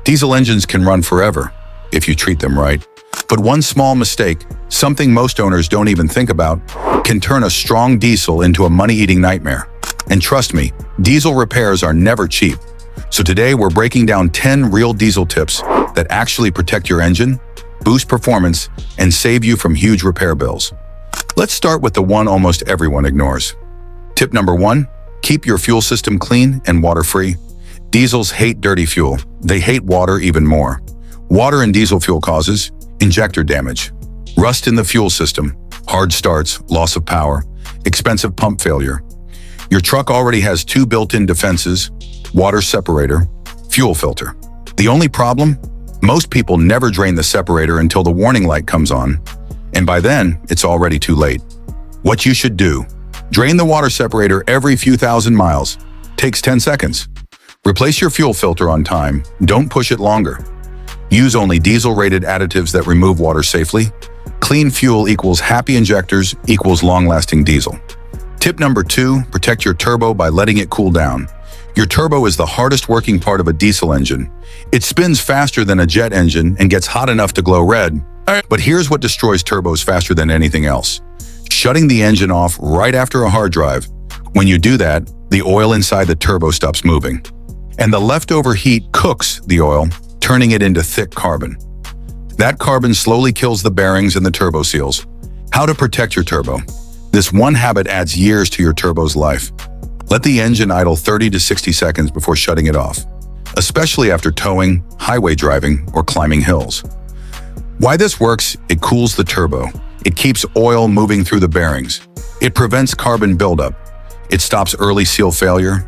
Diesel engines can run forever if you treat them right. But one small mistake, something most owners don't even think about, can turn a strong diesel into a money-eating nightmare. And trust me, diesel repairs are never cheap. So today we're breaking down 10 real diesel tips that actually protect your engine, boost performance, and save you from huge repair bills. Let's start with the one almost everyone ignores. Tip number 1, keep your fuel system clean and water-free. Diesels hate dirty fuel. They hate water even more. Water in diesel fuel causes injector damage, rust in the fuel system, hard starts, loss of power, expensive pump failure. Your truck already has 2 built-in defenses: water separator, fuel filter. The only problem? Most people never drain the separator until the warning light comes on, and by then, it's already too late. What you should do: drain the water separator every few thousand miles. Takes 10 seconds. Replace your fuel filter on time. Don't push it longer. Use only diesel-rated additives that remove water safely. Clean fuel equals happy injectors equals long-lasting diesel. Tip number 2, protect your turbo by letting it cool down. Your turbo is the hardest working part of a diesel engine. It spins faster than a jet engine and gets hot enough to glow red. But here's what destroys turbos faster than anything else: shutting the engine off right after a hard drive. When you do that, the oil inside the turbo stops moving. And the leftover heat cooks the oil, turning it into thick carbon. That carbon slowly kills the bearings and the turbo seals. How to protect your turbo? This one habit adds years to your turbo's life. Let the engine idle 30 to 60 seconds before shutting it off, especially after towing, highway driving, or climbing hills. Why this works: it cools the turbo. It keeps oil moving through the bearings. It prevents carbon buildup. It stops early seal failure.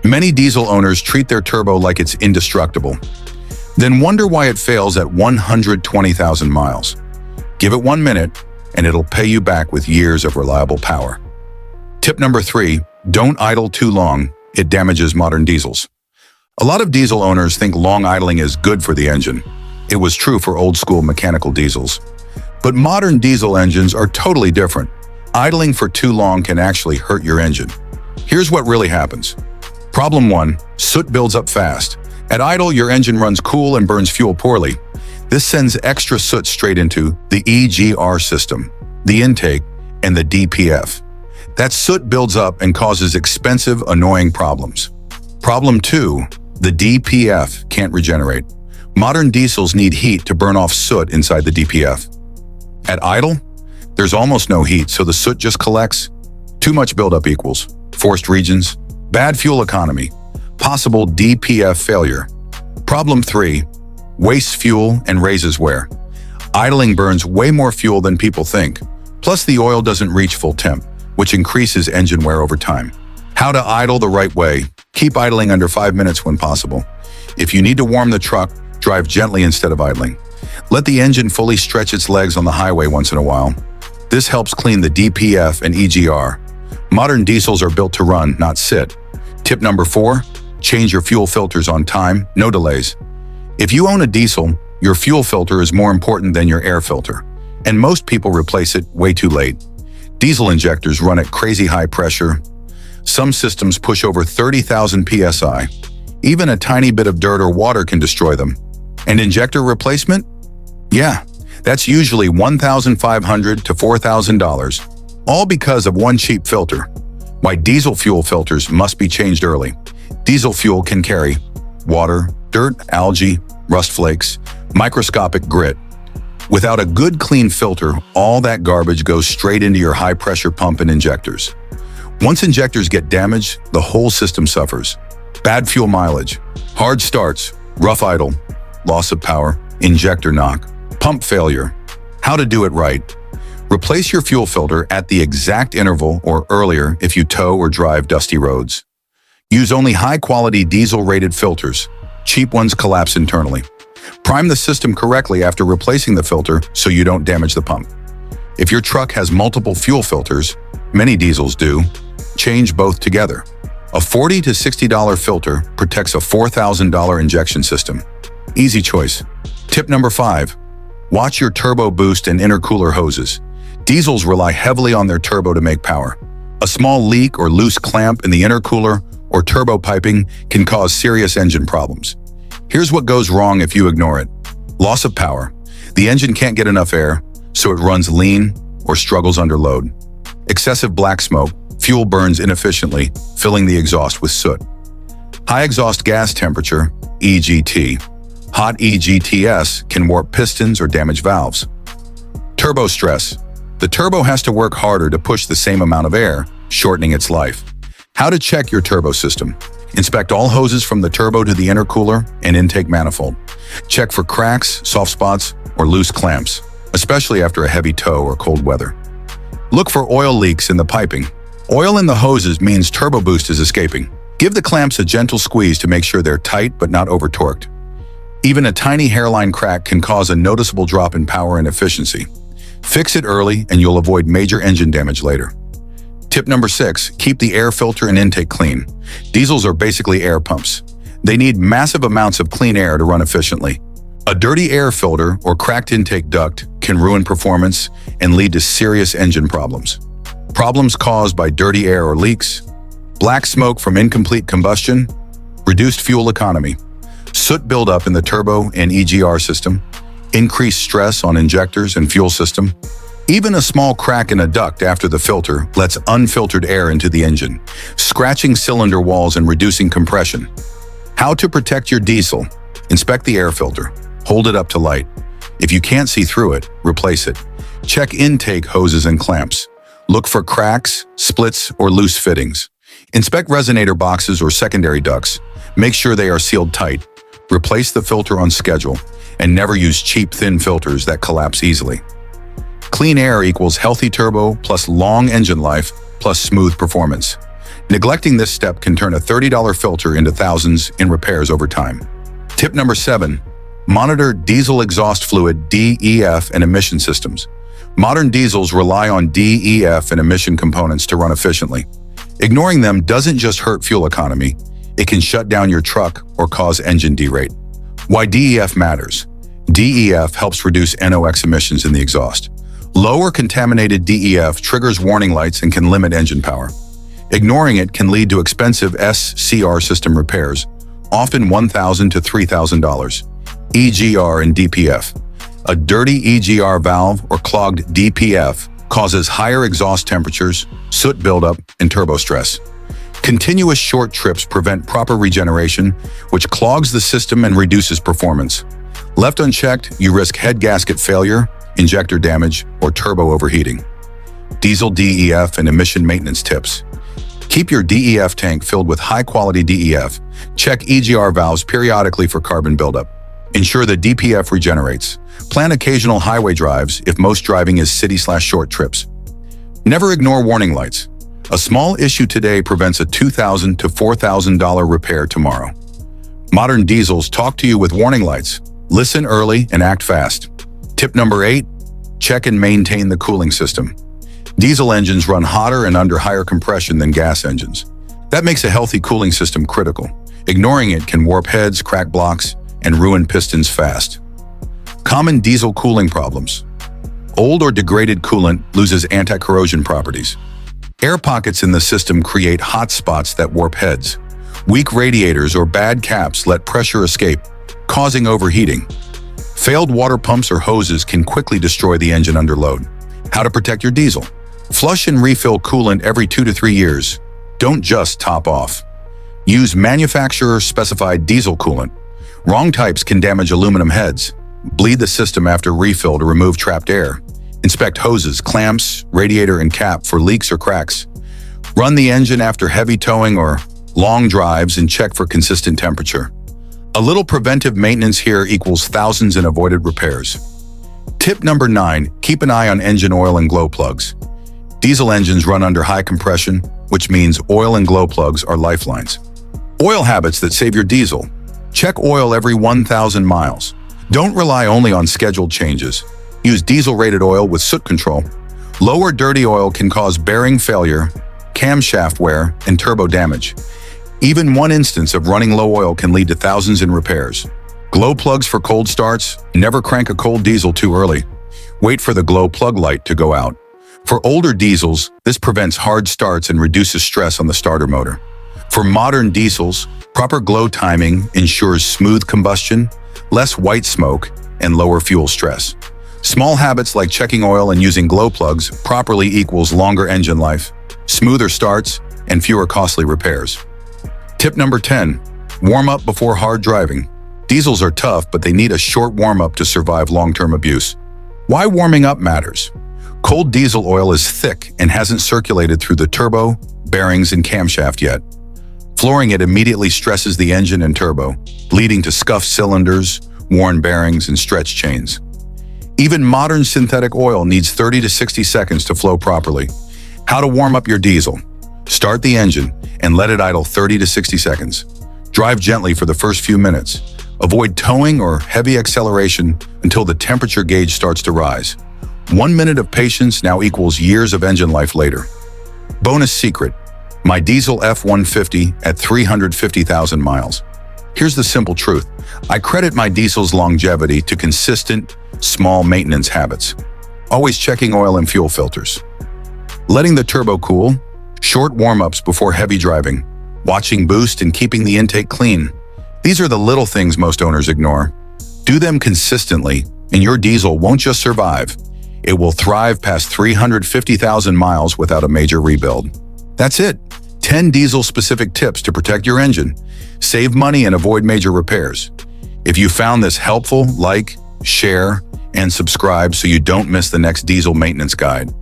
Many diesel owners treat their turbo like it's indestructible, then wonder why it fails at 120,000 miles. Give it 1 minute, and it'll pay you back with years of reliable power. Tip number 3, don't idle too long. It damages modern diesels. A lot of diesel owners think long idling is good for the engine. It was true for old-school mechanical diesels. But modern diesel engines are totally different. Idling for too long can actually hurt your engine. Here's what really happens. Problem 1, soot builds up fast. At idle, your engine runs cool and burns fuel poorly. This sends extra soot straight into the EGR system, the intake, and the DPF. That soot builds up and causes expensive, annoying problems. Problem 2, the DPF can't regenerate. Modern diesels need heat to burn off soot inside the DPF. At idle, there's almost no heat, so the soot just collects. Too much buildup equals forced regens, bad fuel economy, possible DPF failure. Problem 3, wastes fuel and raises wear. Idling burns way more fuel than people think. Plus, the oil doesn't reach full temp, which increases engine wear over time. How to idle the right way: keep idling under 5 minutes when possible. If you need to warm the truck, drive gently instead of idling. Let the engine fully stretch its legs on the highway once in a while. This helps clean the DPF and EGR. Modern diesels are built to run, not sit. Tip number 4, change your fuel filters on time, no delays. If you own a diesel, your fuel filter is more important than your air filter, and most people replace it way too late. Diesel injectors run at crazy high pressure. Some systems push over 30,000 psi. Even a tiny bit of dirt or water can destroy them. And injector replacement? Yeah, that's usually $1,500 to $4,000, all because of one cheap filter. Why diesel fuel filters must be changed early. Diesel fuel can carry water, dirt, algae, rust flakes, microscopic grit. Without a good clean filter, all that garbage goes straight into your high-pressure pump and injectors. Once injectors get damaged, the whole system suffers. Bad fuel mileage, hard starts, rough idle, loss of power, injector knock, pump failure. How to do it right: replace your fuel filter at the exact interval or earlier if you tow or drive dusty roads. Use only high-quality diesel-rated filters. Cheap ones collapse internally. Prime the system correctly after replacing the filter so you don't damage the pump. If your truck has multiple fuel filters, many diesels do, change both together. A $40 to $60 filter protects a $4,000 injection system. Easy choice. Tip number 5, watch your turbo boost and intercooler hoses. Diesels rely heavily on their turbo to make power. A small leak or loose clamp in the intercooler or turbo piping can cause serious engine problems. Here's what goes wrong if you ignore it. Loss of power. The engine can't get enough air, so it runs lean or struggles under load. Excessive black smoke. Fuel burns inefficiently, filling the exhaust with soot. High exhaust gas temperature, EGT. Hot EGTS can warp pistons or damage valves. Turbo stress. The turbo has to work harder to push the same amount of air, shortening its life. How to check your turbo system. Inspect all hoses from the turbo to the intercooler and intake manifold. Check for cracks, soft spots, or loose clamps, especially after a heavy tow or cold weather. Look for oil leaks in the piping. Oil in the hoses means turbo boost is escaping. Give the clamps a gentle squeeze to make sure they're tight but not over-torqued. Even a tiny hairline crack can cause a noticeable drop in power and efficiency. Fix it early and you'll avoid major engine damage later. Tip number 6, keep the air filter and intake clean. Diesels are basically air pumps. They need massive amounts of clean air to run efficiently. A dirty air filter or cracked intake duct can ruin performance and lead to serious engine problems. Problems caused by dirty air or leaks, black smoke from incomplete combustion, reduced fuel economy, soot buildup in the turbo and EGR system, increased stress on injectors and fuel system. Even a small crack in a duct after the filter lets unfiltered air into the engine, scratching cylinder walls and reducing compression. How to protect your diesel? Inspect the air filter. Hold it up to light. If you can't see through it, replace it. Check intake hoses and clamps. Look for cracks, splits, or loose fittings. Inspect resonator boxes or secondary ducts. Make sure they are sealed tight. Replace the filter on schedule, and never use cheap, thin filters that collapse easily. Clean air equals healthy turbo plus long engine life plus smooth performance. Neglecting this step can turn a $30 filter into thousands in repairs over time. Tip number 7, monitor diesel exhaust fluid DEF and emission systems. Modern diesels rely on DEF and emission components to run efficiently. Ignoring them doesn't just hurt fuel economy, it can shut down your truck or cause engine derate. Why DEF matters. DEF helps reduce NOx emissions in the exhaust. Lower contaminated DEF triggers warning lights and can limit engine power. Ignoring it can lead to expensive SCR system repairs, often $1,000 to $3,000. EGR and DPF. A dirty EGR valve or clogged DPF causes higher exhaust temperatures, soot buildup, and turbo stress. Continuous short trips prevent proper regeneration, which clogs the system and reduces performance. Left unchecked, you risk head gasket failure, injector damage, or turbo overheating. Diesel DEF and emission maintenance tips. Keep your DEF tank filled with high-quality DEF. Check EGR valves periodically for carbon buildup. Ensure the DPF regenerates. Plan occasional highway drives if most driving is city/short trips. Never ignore warning lights. A small issue today prevents a $2,000 to $4,000 repair tomorrow. Modern diesels talk to you with warning lights. Listen early and act fast. Tip number 8, check and maintain the cooling system. Diesel engines run hotter and under higher compression than gas engines. That makes a healthy cooling system critical. Ignoring it can warp heads, crack blocks, and ruin pistons fast. Common diesel cooling problems. Old or degraded coolant loses anti-corrosion properties. Air pockets in the system create hot spots that warp heads. Weak radiators or bad caps let pressure escape, causing overheating. Failed water pumps or hoses can quickly destroy the engine under load. How to protect your diesel? Flush and refill coolant every 2 to 3 years. Don't just top off. Use manufacturer-specified diesel coolant. Wrong types can damage aluminum heads. Bleed the system after refill to remove trapped air. Inspect hoses, clamps, radiator, and cap for leaks or cracks. Run the engine after heavy towing or long drives and check for consistent temperature. A little preventive maintenance here equals thousands in avoided repairs. Tip number 9, keep an eye on engine oil and glow plugs. Diesel engines run under high compression, which means oil and glow plugs are lifelines. Oil habits that save your diesel. Check oil every 1,000 miles. Don't rely only on scheduled changes. Use diesel-rated oil with soot control. Low or dirty oil can cause bearing failure, camshaft wear, and turbo damage. Even one instance of running low oil can lead to thousands in repairs. Glow plugs for cold starts. Never crank a cold diesel too early. Wait for the glow plug light to go out. For older diesels, this prevents hard starts and reduces stress on the starter motor. For modern diesels, Proper glow timing ensures smooth combustion, less white smoke, and lower fuel stress. Small habits like checking oil and using glow plugs properly equals longer engine life, smoother starts, and fewer costly repairs. Tip number 10. Warm up before hard driving. Diesels are tough, but they need a short warm-up to survive long-term abuse. Why warming up matters. Cold diesel oil is thick and hasn't circulated through the turbo, bearings, and camshaft yet. Flooring it immediately stresses the engine and turbo, leading to scuffed cylinders, worn bearings, and stretched chains. Even modern synthetic oil needs 30 to 60 seconds to flow properly. How to warm up your diesel. Start the engine and let it idle 30 to 60 seconds. Drive gently for the first few minutes. Avoid towing or heavy acceleration until the temperature gauge starts to rise. 1 minute of patience now equals years of engine life later. Bonus secret: my diesel F-150 at 350,000 miles. Here's the simple truth. I credit my diesel's longevity to consistent, small maintenance habits. Always checking oil and fuel filters. Letting the turbo cool, short warm-ups before heavy driving, watching boost and keeping the intake clean. These are the little things most owners ignore. Do them consistently, and your diesel won't just survive. It will thrive past 350,000 miles without a major rebuild. That's it. 10 diesel-specific tips to protect your engine, save money, and avoid major repairs. If you found this helpful, like, share, and subscribe so you don't miss the next diesel maintenance guide.